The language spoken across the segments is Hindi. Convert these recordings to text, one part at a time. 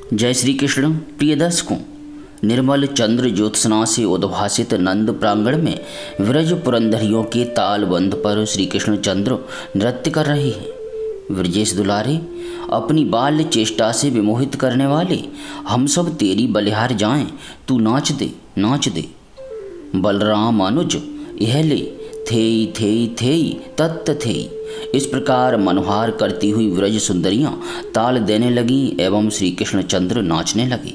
जय श्री कृष्ण। प्रिय दर्शकों, निर्मल चंद्र ज्योत्सना से उद्भासित नंद प्रांगण में व्रज पुरंदरियों के तालबंध पर श्री कृष्ण चंद्र नृत्य कर रहे हैं। व्रजेश दुलारे, अपनी बाल्य चेष्टा से विमोहित करने वाले, हम सब तेरी बलिहार जाएं, तू नाच दे नाच दे। बलराम अनुज यह ले, थेई थेई थेई तत्त थेई। इस प्रकार मनोहार करती हुई व्रज सुंदरियां ताल देने लगीं एवं श्री कृष्ण चंद्र नाचने लगे।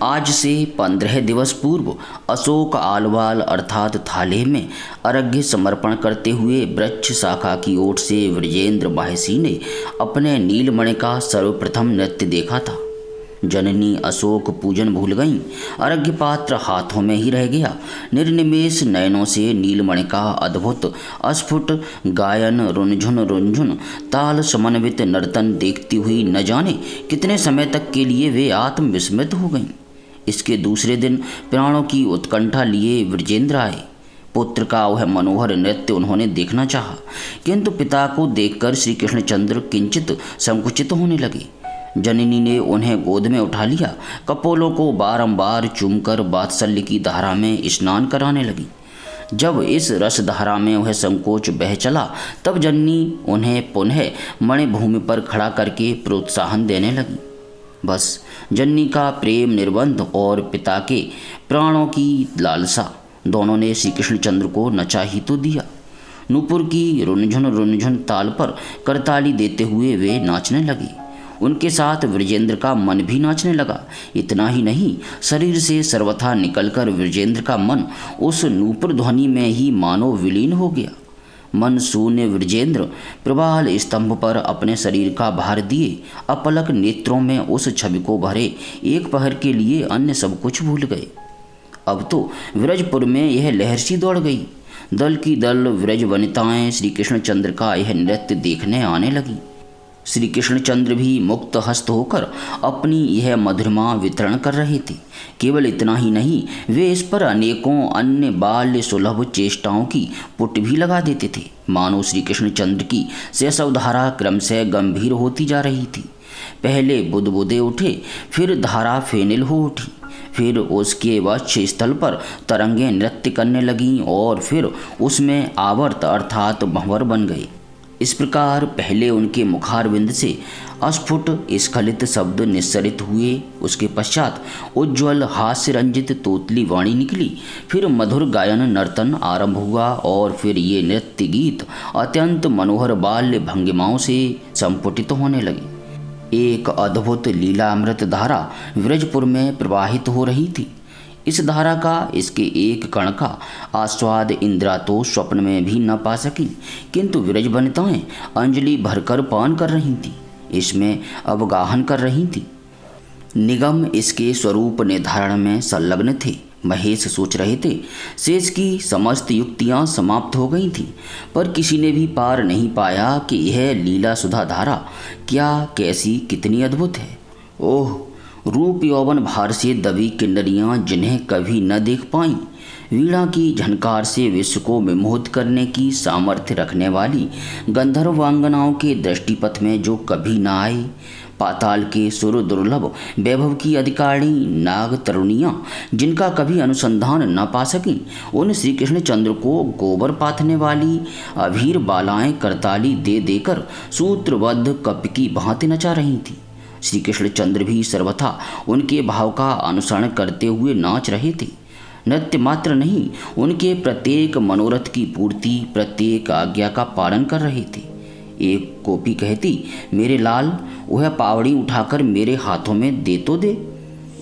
आज से 15 दिवस पूर्व अशोक आलवाल अर्थात थाले में अर्घ्य समर्पण करते हुए वृक्ष शाखा की ओर से व्रजेंद्र बाहसी ने अपने नीलमणि का सर्वप्रथम नृत्य देखा था। जननी अशोक पूजन भूल गईं, अर्घ्य पात्र हाथों में ही रह गया। निर्निमेष नयनों से नीलमणि का अद्भुत अस्फुट गायन, रुंझुन ताल समन्वित नर्तन देखती हुई न जाने कितने समय तक के लिए वे आत्मविस्मृत हो गईं। इसके दूसरे दिन प्राणों की उत्कंठा लिए व्रजेंद्र आए। पुत्र का वह मनोहर नृत्य उन्होंने देखना चाहा, किंतु पिता को देखकर श्री कृष्णचंद्र किंचित संकुचित होने लगे। जननी ने उन्हें गोद में उठा लिया, कपोलों को बारंबार चूमकर वात्सल्य की धारा में स्नान कराने लगी। जब इस रस धारा में वह संकोच बह चला, तब जननी उन्हें पुनः मणिभूमि पर खड़ा करके प्रोत्साहन देने लगी। बस जननी का प्रेम निर्बंध और पिता के प्राणों की लालसा दोनों ने श्री कृष्णचंद्र को नचा ही तो दिया। नूपुर की रुनझुन ताल पर करताली देते हुए वे नाचने लगे। उनके साथ व्रजेंद्र का मन भी नाचने लगा। इतना ही नहीं, शरीर से सर्वथा निकलकर व्रजेंद्र का मन उस नूपुर ध्वनि में ही मानो विलीन हो गया। मन शून्य व्रजेंद्र प्रवाल स्तंभ पर अपने शरीर का भार दिए अपलक नेत्रों में उस छवि को भरे एक पहर के लिए अन्य सब कुछ भूल गए। अब तो व्रजपुर में यह लहर सी दौड़ गई। दल की दल व्रज वनिताएं श्री कृष्णचंद्र का यह नृत्य देखने आने लगी। श्री कृष्णचंद्र भी मुक्त हस्त होकर अपनी यह मधुरमा वितरण कर रहे थे। केवल इतना ही नहीं, वे इस पर अनेकों अन्य बाल्य सुलभ चेष्टाओं की पुट भी लगा देते थे। मानो श्री कृष्णचंद्र की शैशवधारा क्रमशः गंभीर होती जा रही थी। पहले बुदबुदे उठे, फिर धारा फेनिल हो उठी, फिर उसके वक्ष स्थल पर तरंगें नृत्य करने लगीं और फिर उसमें आवर्त अर्थात भंवर बन गए। इस प्रकार पहले उनके मुखारविंद से अस्फुट स्खलित शब्द निस्सरित हुए, उसके पश्चात उज्ज्वल हास्य रंजित तोतली वाणी निकली, फिर मधुर गायन नर्तन आरंभ हुआ और फिर ये नृत्य गीत अत्यंत मनोहर बाल्य भंगिमाओं से संपुटित होने लगे। एक अद्भुत लीलामृत धारा व्रजपुर में प्रवाहित हो रही थी। इस धारा का, इसके एक कण का आस्वाद इंदिरा तो स्वप्न में भी न पा सकी, किंतु व्रज वनिताएं अंजलि भरकर पान कर रही थीं, इसमें अवगाहन कर रही थीं। निगम इसके स्वरूप निर्धारण में संलग्न थे। महेश सोच रहे थे शेष की समस्त युक्तियां समाप्त हो गई थीं, पर किसी ने भी पार नहीं पाया कि यह लीला सुधा धारा क्या, कैसी, कितनी अद्भुत है। ओह, रूप यौवन भार से दबी किन्नरियां जिन्हें कभी न देख पाईं, वीणा की झनकार से विश्व को विमोहित करने की सामर्थ्य रखने वाली गंधर्वांगनाओं के दृष्टिपथ में जो कभी न आई, पाताल के सुर दुर्लभ वैभव की अधिकारिणी नाग तरुणियाँ जिनका कभी अनुसंधान न पा सकीं, उन श्री कृष्णचंद्र को गोबर पाथने वाली अभीर बालाएं करताली दे देकर सूत्रबद्ध कप की भांति नचा रही थीं। श्री कृष्णचंद्र भी सर्वथा उनके भाव का अनुसरण करते हुए नाच रहे थे। नृत्य मात्र नहीं, उनके प्रत्येक मनोरथ की पूर्ति, प्रत्येक आज्ञा का पालन कर रहे थे। एक गोपी कहती, मेरे लाल, वह पावड़ी उठाकर मेरे हाथों में दे तो दे।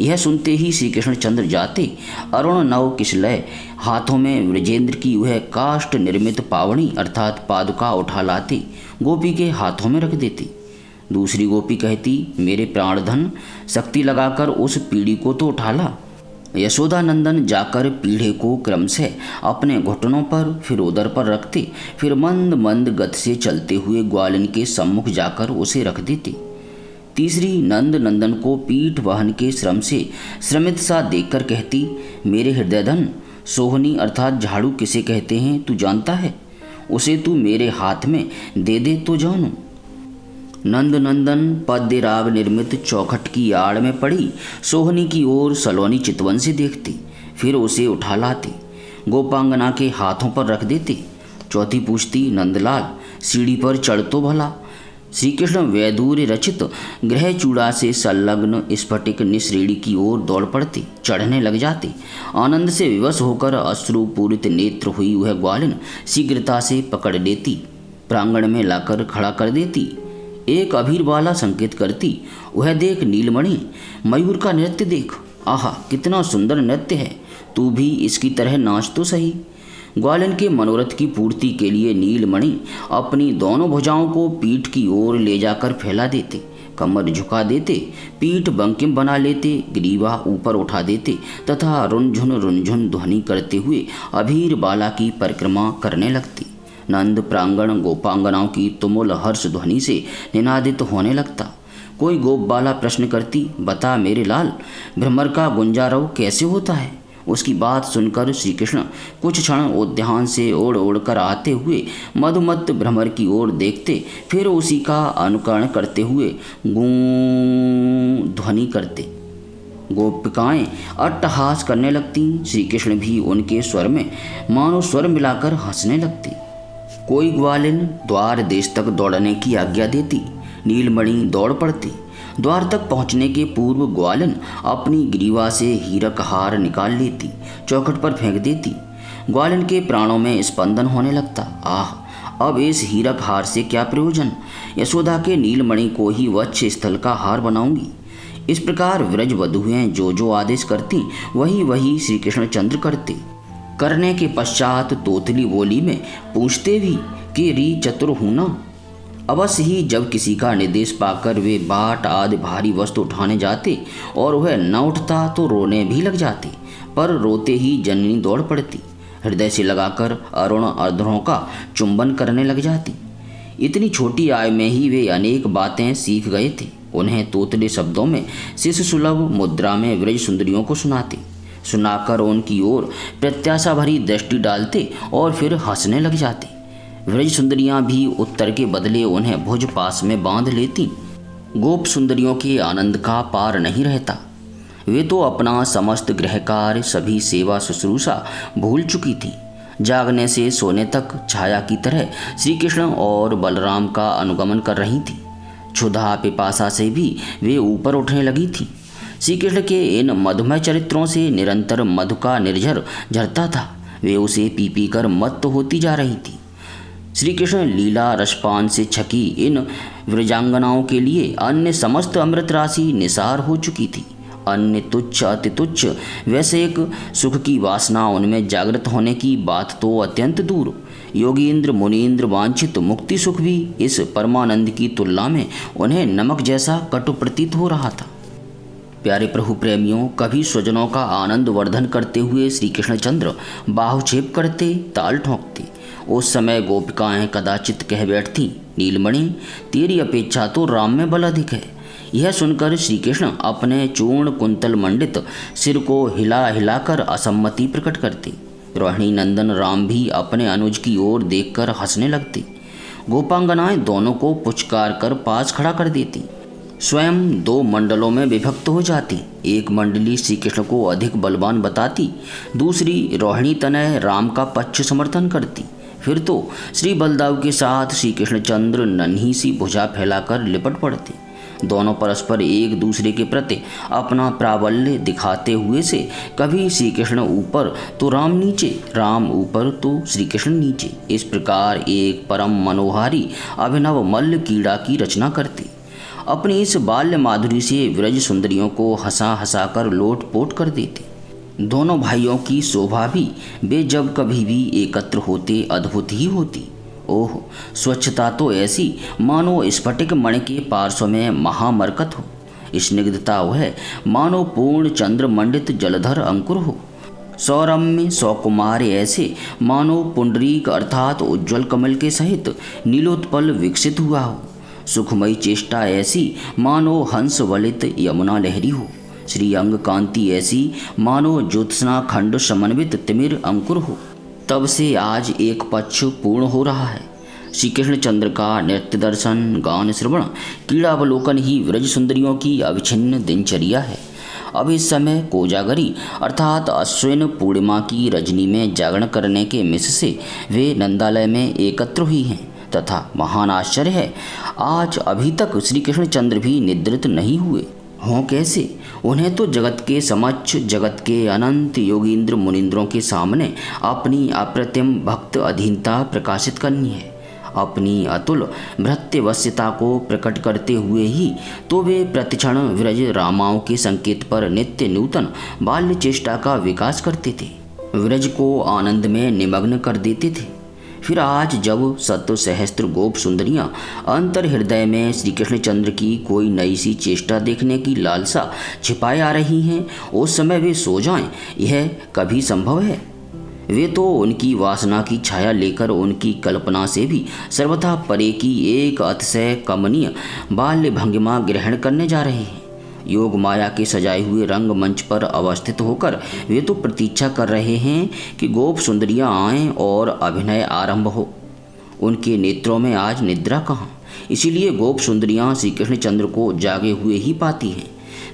यह सुनते ही श्री कृष्णचंद्र जाते, अरुण नव किशलय हाथों में व्रजेंद्र की वह काष्ठ निर्मित पावड़ी अर्थात पादुका उठा लाते, गोपी के हाथों में रख देते। दूसरी गोपी कहती, मेरे प्राणधन, शक्ति लगाकर उस पीढ़ी को तो उठा ला। यशोदानंदन जाकर पीढ़े को क्रमशः अपने घुटनों पर, फिर उदर पर रखते, फिर मंद मंद गति से चलते हुए ग्वालिन के सम्मुख जाकर उसे रख देते। तीसरी नंद नंदन को पीठ वाहन के श्रम से श्रमित सा देखकर कहती, मेरे हृदयधन, सोहनी अर्थात झाड़ू किसे कहते हैं तू जानता है? उसे तू मेरे हाथ में दे दे तो जानूं। नंद नंदन पद्य राग निर्मित चौखट की आड़ में पड़ी सोहनी की ओर सलोनी चितवन से देखते, फिर उसे उठा लाते, गोपांगना के हाथों पर रख देते। चौथी पूछती, नंदलाल सीढ़ी पर चढ़ तो भला। श्री कृष्ण वैदूर्य रचित ग्रह चूड़ा से संलग्न स्फटिक निश्रेणी की ओर दौड़ पड़ते, चढ़ने लग जाते। आनंद से विवश होकर अश्रुपूरित नेत्र हुई वह ग्वालिन शीघ्रता से पकड़ लेती, प्रांगण में लाकर खड़ा कर देती, एक अभीर वाला संकेत करती, वह देख नीलमणि, मयूर का नृत्य देख, आहा कितना सुंदर नृत्य है, तू भी इसकी तरह नाच तो सही। ग्वालिन के मनोरथ की पूर्ति के लिए नीलमणि अपनी दोनों भुजाओं को पीठ की ओर ले जाकर फैला देते, कमर झुका देते, पीठ बंकिम बना लेते, ग्रीवा ऊपर उठा देते तथा रुनझुन ध्वनि करते हुए अभीर बाला की परिक्रमा करने लगती। नंद प्रांगण गोपांगनाओं की तुमुल हर्ष ध्वनि से निनादित होने लगता। कोई गोप बाला प्रश्न करती, बता मेरे लाल, भ्रमर का गुंजारव कैसे होता है। उसकी बात सुनकर श्री कृष्ण कुछ क्षण उद्यान से ओढ़ कर आते हुए मधुमत्त भ्रमर की ओर देखते, फिर उसी का अनुकरण करते हुए गूं ध्वनि करते। गोपिकाएं अट्टहास करने लगती, श्री कृष्ण भी उनके स्वर में मानो स्वर मिलाकर हंसने लगते। कोई ग्वालिन द्वार देश तक दौड़ने की आज्ञा देती, नीलमणि दौड़ पड़ती। द्वार तक पहुंचने के पूर्व ग्वालिन अपनी ग्रीवा से हीरक हार निकाल लेती, चौखट पर फेंक देती। ग्वालिन के प्राणों में स्पंदन होने लगता, आह अब इस हीरक हार से क्या प्रयोजन, यशोदा के नीलमणि को ही वक्ष स्थल का हार बनाऊंगी। इस प्रकार व्रज वधुएं जो आदेश करती वही श्री कृष्ण चंद्र करते। करने के पश्चात तोतली बोली में पूछते भी कि री चतुर हूं ना। अवश्य ही जब किसी का निर्देश पाकर वे बाट आदि भारी वस्तु उठाने जाते और वह न उठता तो रोने भी लग जाते, पर रोते ही जननी दौड़ पड़ती, हृदय से लगाकर अरुण अर्धरों का चुंबन करने लग जाती। इतनी छोटी आयु में ही वे अनेक बातें सीख गए थे। उन्हें तोतले शब्दों में शिशु सुलभ मुद्रा में व्रज सुंदरियों को सुनाते, सुनाकर उनकी ओर प्रत्याशा भरी दृष्टि डालते और फिर हंसने लग जाते। व्रज सुंदरियां भी उत्तर के बदले उन्हें भुज पास में बांध लेती। गोप सुंदरियों के आनंद का पार नहीं रहता। वे तो अपना समस्त गृह कार्य सभी सेवा शुश्रूषा भूल चुकी थी। जागने से सोने तक छाया की तरह श्री कृष्ण और बलराम का अनुगमन कर रही थी। क्षुधा पिपासा से भी वे ऊपर उठने लगी थी। श्री कृष्ण के इन मधुमय चरित्रों से निरंतर मधु का निर्झर झरता था। वे उसे पी पी कर मत्त होती जा रही थी। श्री कृष्ण लीला रसपान से छकी इन व्रजांगनाओं के लिए अन्य समस्त अमृत राशि निसार हो चुकी थी। अन्य तुच्छ अति तुच्छ वैसे एक सुख की वासना उनमें जागृत होने की बात तो अत्यंत दूर, योगींद्र मुनीन्द्र वांछित मुक्ति सुख भी इस परमानंद की तुलना में उन्हें नमक जैसा कटु प्रतीत हो रहा था। प्यारे प्रभु प्रेमियों, कभी स्वजनों का आनंद वर्धन करते हुए श्री कृष्णचंद्र बाहुक्षेप करते, ताल ठोंकते। उस समय गोपिकाएं कदाचित कह बैठती, नीलमणि तेरी अपेक्षा तो राम में बल अधिक है। यह सुनकर श्री कृष्ण अपने चूर्ण कुंतल मंडित सिर को हिला हिलाकर असम्मति प्रकट करते। रोहिणी नंदन राम भी अपने अनुज की ओर देखकर हंसने लगते। गोपांगनाएं दोनों को पुचकार कर पास खड़ा कर देती। स्वयं दो मंडलों में विभक्त हो जाती। एक मंडली श्री कृष्ण को अधिक बलवान बताती, दूसरी रोहिणी तनय राम का पक्ष समर्थन करती। फिर तो श्री बलदाव के साथ श्री कृष्णचंद्र नन्ही सी भुजा फैलाकर लिपट पड़ते। दोनों परस्पर एक दूसरे के प्रति अपना प्राबल्य दिखाते हुए से कभी श्री कृष्ण ऊपर तो राम नीचे, राम ऊपर तो श्री कृष्ण नीचे, इस प्रकार एक परम मनोहारी अभिनव मल्ल कीड़ा की रचना करते। अपनी इस बाल्य माधुरी से व्रज सुंदरियों को हंसा हंसा कर लोट पोट कर देते। दोनों भाइयों की शोभा भी वे जब कभी भी एकत्र होते अद्भुत ही होती। ओह, स्वच्छता तो ऐसी मानो स्फटिक मणि के पार्श्व में महामरकत हो। स्निग्धता वह मानो पूर्ण चंद्र मंडित जलधर अंकुर हो। सौरम्य सौकुमार ऐसे मानो पुंडरीक अर्थात उज्ज्वल कमल के सहित नीलोत्पल विकसित हुआ हो। सुखमयी चेष्टा ऐसी मानो हंस वलित यमुना लहरी हो। श्री अंग कांति ऐसी मानो ज्योत्सना खंड समन्वित तिमिर अंकुर हो। तब से आज एक पक्ष पूर्ण हो रहा है। श्री कृष्णचंद्र का नृत्य दर्शन, गान श्रवण, क्रीड़ावलोकन ही व्रज सुंदरियों की अविच्छिन्न दिनचर्या है। अब इस समय कोजागरी अर्थात अश्विन पूर्णिमा की रजनी में जागरण करने के मिस से वे नंदालय में एकत्र हुई हैं तथा महान आश्चर्य है, आज अभी तक श्री कृष्णचंद्र भी निद्रित नहीं हुए हों। कैसे? उन्हें तो जगत के समक्ष, जगत के अनंत योगींद्र मुनींद्रों के सामने अपनी अप्रतिम भक्त अधीनता प्रकाशित करनी है। अपनी अतुल भृत्यवश्यता को प्रकट करते हुए ही तो वे प्रतिक्षण विरज रामाओं के संकेत पर नित्य नूतन बाल्य चेष्टा का विकास करते थे, विरज को आनंद में निमग्न कर देते थे। फिर आज जब शत सहस्त्र गोप सुंदरियां अंतर हृदय में श्री कृष्णचंद्र की कोई नई सी चेष्टा देखने की लालसा छिपाए आ रही हैं, उस समय वे सो जाएं, यह कभी संभव है? वे तो उनकी वासना की छाया लेकर उनकी कल्पना से भी सर्वथा परे की एक अतिशय कमनीय बाल्य भंगिमा ग्रहण करने जा रहे हैं। योग माया के सजाए हुए रंगमंच पर अवस्थित होकर वे तो प्रतीक्षा कर रहे हैं कि गोप सुंदरियां आएं और अभिनय आरंभ हो। उनके नेत्रों में आज निद्रा कहाँ, इसीलिए गोप सुंदरियां श्री कृष्णचंद्र को जागे हुए ही पाती हैं।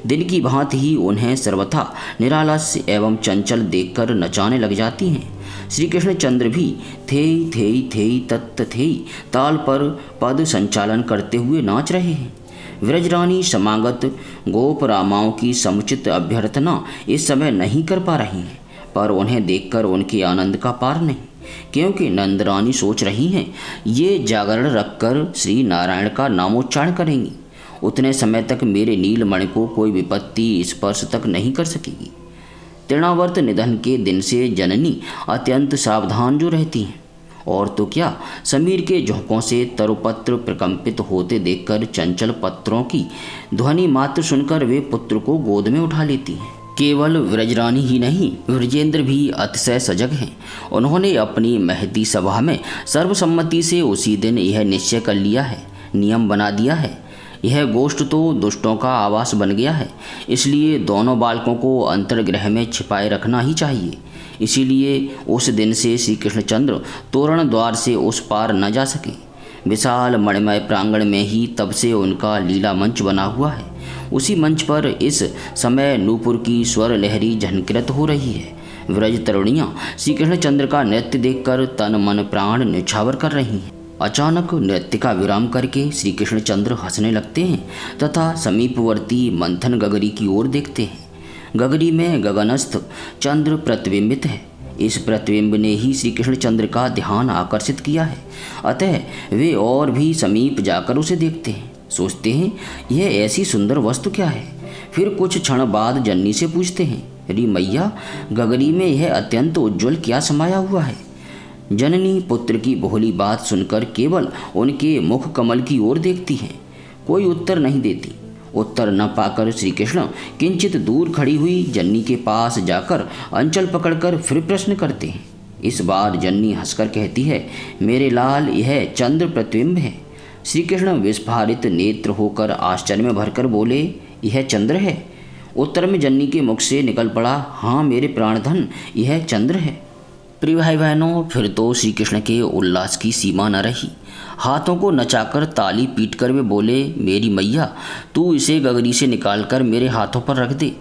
दिन की भांति ही उन्हें सर्वथा निरालस्य एवं चंचल देखकर नचाने लग जाती हैं। श्री कृष्णचंद्र भी थेई थेई थेई तत्त थेई ताल पर पद संचालन करते हुए नाच रहे हैं। व्रजरानी समागत गोप रामाओं की समुचित अभ्यर्थना इस समय नहीं कर पा रही हैं, पर उन्हें देखकर उनके आनंद का पार नहीं, क्योंकि नंदरानी सोच रही हैं ये जागरण रखकर श्री नारायण का नामोच्चारण करेंगी। उतने समय तक मेरे नीलमणि को कोई विपत्ति स्पर्श तक नहीं कर सकेगी। तृणावर्त निधन के दिन से जननी अत्यंत सावधान जो रहती हैं, और तो क्या, समीर के झोंकों से तरुपत्र प्रकंपित होते देखकर चंचल पत्रों की ध्वनि मात्र सुनकर वे पुत्र को गोद में उठा लेती हैं। केवल व्रजरानी ही नहीं, व्रजेंद्र भी अतिशय सजग हैं। उन्होंने अपनी महती सभा में सर्वसम्मति से उसी दिन यह निश्चय कर लिया है, नियम बना दिया है। यह गोष्ठ तो दुष्टों का आवास बन गया है, इसलिए दोनों बालकों को अंतर्गृह में छिपाए रखना ही चाहिए। इसीलिए उस दिन से श्री कृष्णचंद्र तोरण द्वार से उस पार न जा सके। विशाल मणिमय प्रांगण में ही तब से उनका लीला मंच बना हुआ है। उसी मंच पर इस समय नूपुर की स्वर लहरी झनकृत हो रही है। व्रज तरुणियाँ श्री कृष्णचंद्र का नृत्य देखकर तन मन प्राण न्यौछावर कर रही हैं। अचानक नृत्य का विराम करके श्री कृष्णचंद्र हंसने लगते हैं तथा समीपवर्ती मंथन गगरी की ओर देखते हैं। गगरी में गगनस्थ चंद्र प्रतिबिंबित है। इस प्रतिबिंब ने ही श्री कृष्णचंद्र का ध्यान आकर्षित किया है, अतः वे और भी समीप जाकर उसे देखते हैं। सोचते हैं यह ऐसी सुंदर वस्तु क्या है। फिर कुछ क्षण बाद जन्नी से पूछते हैं, री मैया, गगरी में यह अत्यंत उज्ज्वल क्या समाया हुआ है? जननी पुत्र की बोली बात सुनकर केवल उनके मुख कमल की ओर देखती हैं, कोई उत्तर नहीं देती। उत्तर न पाकर श्री कृष्ण किंचित दूर खड़ी हुई जन्नी के पास जाकर अंचल पकड़कर फिर प्रश्न करते हैं। इस बार जन्नी हंसकर कहती है, मेरे लाल, यह चंद्र प्रतिबिंब है। श्री कृष्ण विस्फारित नेत्र होकर आश्चर्य में भरकर बोले, यह चंद्र है? उत्तर में जन्नी के मुख से निकल पड़ा, हाँ मेरे प्राणधन, यह चंद्र है। प्रिय भाई बहनों, फिर तो श्री कृष्ण के उल्लास की सीमा न रही। हाथों को नचाकर ताली पीटकर वे बोले, मेरी मैया, तू इसे गगरी से निकालकर मेरे हाथों पर रख दे।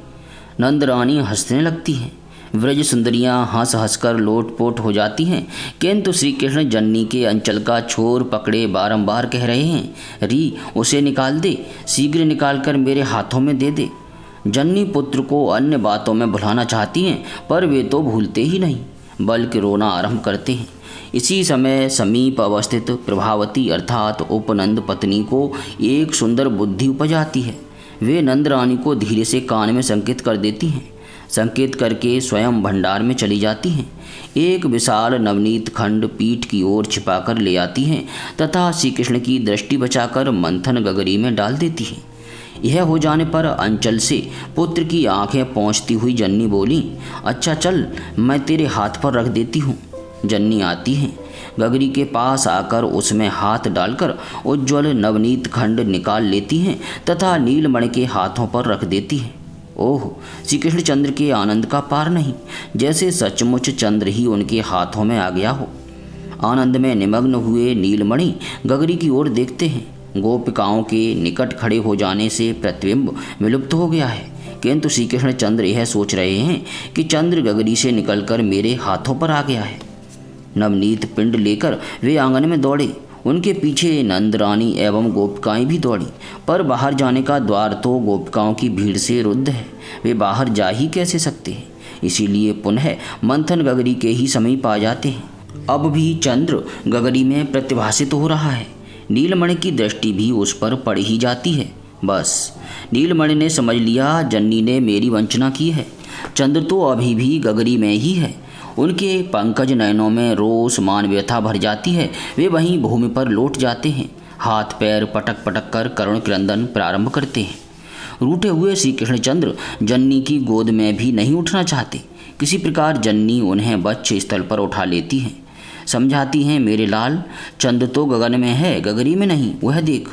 नंदरानी हंसने लगती हैं। व्रज सुंदरियां हंस हंसकर लोटपोट हो जाती हैं, किंतु श्री कृष्ण जन्नी के अंचल का छोर पकड़े बारंबार कह रहे हैं, री, उसे निकाल दे, शीघ्र निकालकर मेरे हाथों में दे दे। जन्नी पुत्र को अन्य बातों में भुलाना चाहती हैं, पर वे तो भूलते ही नहीं, बल्कि रोना आरंभ करते हैं। इसी समय समीप अवस्थित प्रभावती अर्थात उपनंद पत्नी को एक सुंदर बुद्धि उपज आती है। वे नंदरानी को धीरे से कान में संकेत कर देती हैं। संकेत करके स्वयं भंडार में चली जाती हैं। एक विशाल नवनीत खंड पीठ की ओर छिपाकर ले आती हैं तथा श्री कृष्ण की दृष्टि बचाकर मंथन गगरी में डाल देती हैं। यह हो जाने पर अंचल से पुत्र की आंखें पहुँचती हुई जन्नी बोली, अच्छा चल, मैं तेरे हाथ पर रख देती हूँ। जन्नी आती हैं। गगरी के पास आकर उसमें हाथ डालकर उज्ज्वल नवनीत खंड निकाल लेती हैं तथा नीलमणि के हाथों पर रख देती हैं। ओह, श्री कृष्णचंद्र के आनंद का पार नहीं, जैसे सचमुच चंद्र ही उनके हाथों में आ गया हो। आनंद में निमग्न हुए नीलमणि गगरी की ओर देखते हैं। गोपिकाओं के निकट खड़े हो जाने से प्रतिबिंब विलुप्त हो गया है, किंतु श्री कृष्ण चंद्र यह सोच रहे हैं कि चंद्र गगरी से निकलकर मेरे हाथों पर आ गया है। नवनीत पिंड लेकर वे आंगन में दौड़े। उनके पीछे नंद रानी एवं गोपिकाएं भी दौड़ी, पर बाहर जाने का द्वार तो गोपिकाओं की भीड़ से रुद्ध है। वे बाहर जा ही कैसे सकते हैं, इसीलिए पुनः मंथन गगरी के ही समीप आ जाते हैं। अब भी चंद्र गगरी में प्रतिभासित हो रहा है। नीलमणि की दृष्टि भी उस पर पड़ ही जाती है। बस नीलमणि ने समझ लिया, जन्नी ने मेरी वंचना की है। चंद्र तो अभी भी गगरी में ही है। उनके पंकज नयनों में रोष मान व्यथा भर जाती है। वे वहीं भूमि पर लौट जाते हैं, हाथ पैर पटक पटक कर करुण क्रंदन प्रारंभ करते हैं। रूठे हुए श्री कृष्णचंद्र जन्नी की गोद में भी नहीं उठना चाहते। किसी प्रकार जन्नी उन्हें बच्च स्थल पर उठा लेती हैं, समझाती हैं, मेरे लाल, चंद्र तो गगन में है, गगरी में नहीं, वह देख।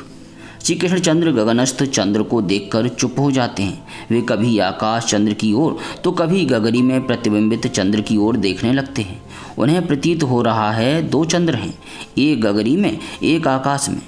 श्री कृष्णचंद्र गगनस्थ चंद्र को देखकर चुप हो जाते हैं। वे कभी आकाश चंद्र की ओर तो कभी गगरी में प्रतिबिंबित चंद्र की ओर देखने लगते हैं। उन्हें प्रतीत हो रहा है दो चंद्र हैं, एक गगरी में, एक आकाश में।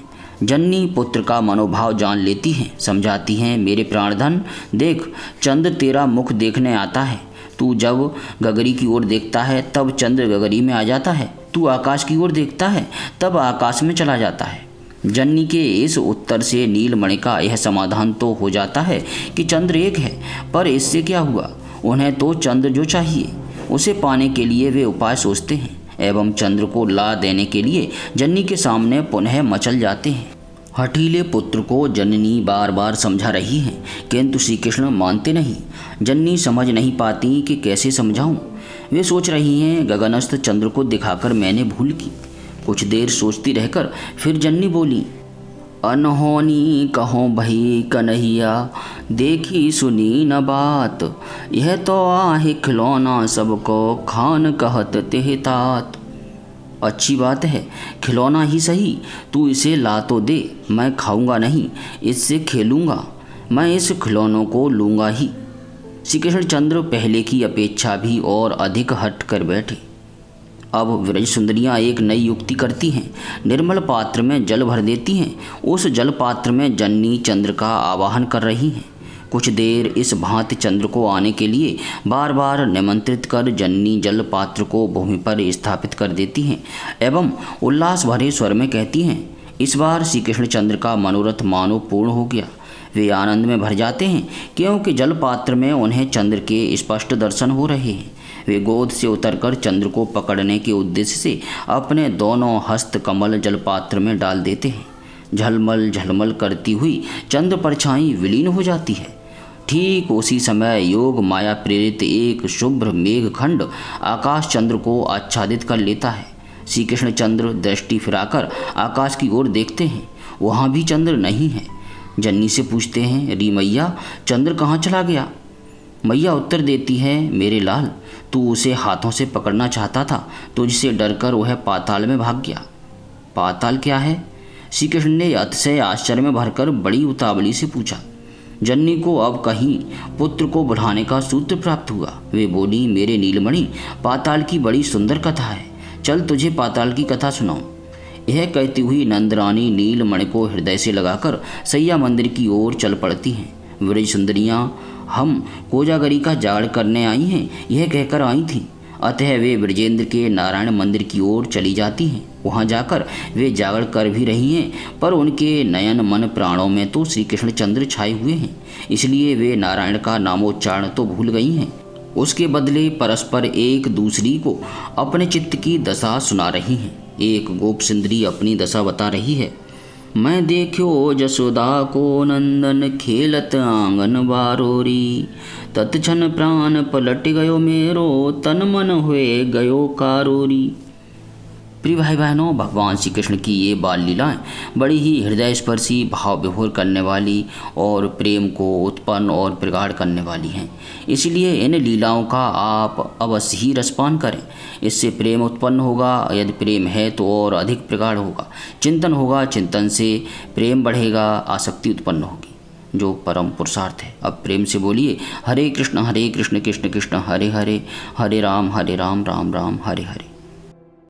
जन्नी पुत्र का मनोभाव जान लेती हैं, समझाती हैं, मेरे प्राणधन, देख, चंद्र तेरा मुख देखने आता है। तू जब गगरी की ओर देखता है तब चंद्र गगरी में आ जाता है, तू आकाश की ओर देखता है तब आकाश में चला जाता है। जन्नी के इस उत्तर से नीलमणि का यह समाधान तो हो जाता है कि चंद्र एक है, पर इससे क्या हुआ? उन्हें तो चंद्र जो चाहिए उसे पाने के लिए वे उपाय सोचते हैं एवं चंद्र को ला देने के लिए जन्नी के सामने पुनः मचल जाते हैं। हठीले पुत्र को जननी बार बार समझा रही हैं, किंतु श्री कृष्ण मानते नहीं। जन्नी समझ नहीं पाती कि कैसे समझाऊं। वे सोच रही हैं, गगनस्थ चंद्र को दिखाकर मैंने भूल की। कुछ देर सोचती रहकर फिर जन्नी बोली, अनहोनी कहो भई कन्हैया, देखी सुनी न बात, यह तो आहे खिलौना सबको, खान कहत तेह तात। अच्छी बात है, खिलौना ही सही, तू इसे ला तो दे, मैं खाऊंगा नहीं, इससे खेलूंगा, मैं इस खिलौनों को लूँगा ही। श्री कृष्णचंद्र पहले की अपेक्षा भी और अधिक हट कर बैठे। अब व्रज सुंदरियाँ एक नई युक्ति करती हैं, निर्मल पात्र में जल भर देती हैं। उस जल पात्र में जन्नी चंद्र का आवाहन कर रही हैं। कुछ देर इस भांति चंद्र को आने के लिए बार बार निमंत्रित कर जन्नी जल पात्र को भूमि पर स्थापित कर देती हैं एवं उल्लास भरे स्वर में कहती हैं, इस बार श्री कृष्णचंद्र का मनोरथ मानो पूर्ण हो गया। वे आनंद में भर जाते हैं, क्योंकि जल पात्र में उन्हें चंद्र के स्पष्ट दर्शन हो रहे हैं। वे गोद से उतरकर चंद्र को पकड़ने के उद्देश्य से अपने दोनों हस्त कमल जलपात्र में डाल देते हैं। झलमल झलमल करती हुई चंद्र परछाई विलीन हो जाती है। ठीक उसी समय योग माया प्रेरित एक शुभ्र मेघखंड आकाश चंद्र को आच्छादित कर लेता है। श्री कृष्णचंद्र दृष्टि फिराकर आकाश की ओर देखते हैं, वहाँ भी चंद्र नहीं है। जन्नी से पूछते हैं, री मैया, चंद्र कहाँ चला गया? मैया उत्तर देती है, मेरे लाल, तू उसे हाथों से पकड़ना चाहता था, तुझसे डरकर वह पाताल में भाग गया। पाताल क्या है? श्री कृष्ण ने अतिशय आश्चर्य में भरकर बड़ी उतावली से पूछा। जन्नी को अब कहीं पुत्र को बुलाने का सूत्र प्राप्त हुआ। वे बोली, मेरे नीलमणि, पाताल की बड़ी सुंदर कथा है, चल तुझे पाताल की कथा सुनाऊं। यह कहती हुई नंदरानी नीलमणि को हृदय से लगाकर सैया मंदिर की ओर चल पड़ती हैं। व्रज सुंदरियाँ, हम कोजागरी का जागरण करने आई हैं, यह कहकर आई थीं। अतः वे ब्रजेंद्र के नारायण मंदिर की ओर चली जाती हैं। वहाँ जाकर वे जागरण कर भी रही हैं, पर उनके नयन मन प्राणों में तो श्री कृष्णचंद्र छाए हुए हैं, इसलिए वे नारायण का नामोच्चारण तो भूल गई हैं। उसके बदले परस्पर एक दूसरी को अपने चित्त की दशा सुना रही हैं। एक गोप सुंदरी अपनी दशा बता रही है, मैं देखो जसोदा को नंदन खेलत आंगन बारोरी, तत्क्षण प्राण पलट गयो मेरो, तन मन हुए गयो कारोरी। प्रिय भाई बहनों, भगवान श्री कृष्ण की ये बाल लीलाएँ बड़ी ही हृदय स्पर्शी, भाव विभोर करने वाली और प्रेम को उत्पन्न और प्रगाढ़ करने वाली हैं। इसलिए इन लीलाओं का आप अवश्य ही रसपान करें। इससे प्रेम उत्पन्न होगा, यदि प्रेम है तो और अधिक प्रगाढ़ होगा। चिंतन होगा, चिंतन से प्रेम बढ़ेगा, आसक्ति उत्पन्न होगी, जो परम पुरुषार्थ है। अब प्रेम से बोलिए, हरे कृष्ण कृष्ण कृष्ण हरे हरे, हरे राम राम राम हरे हरे।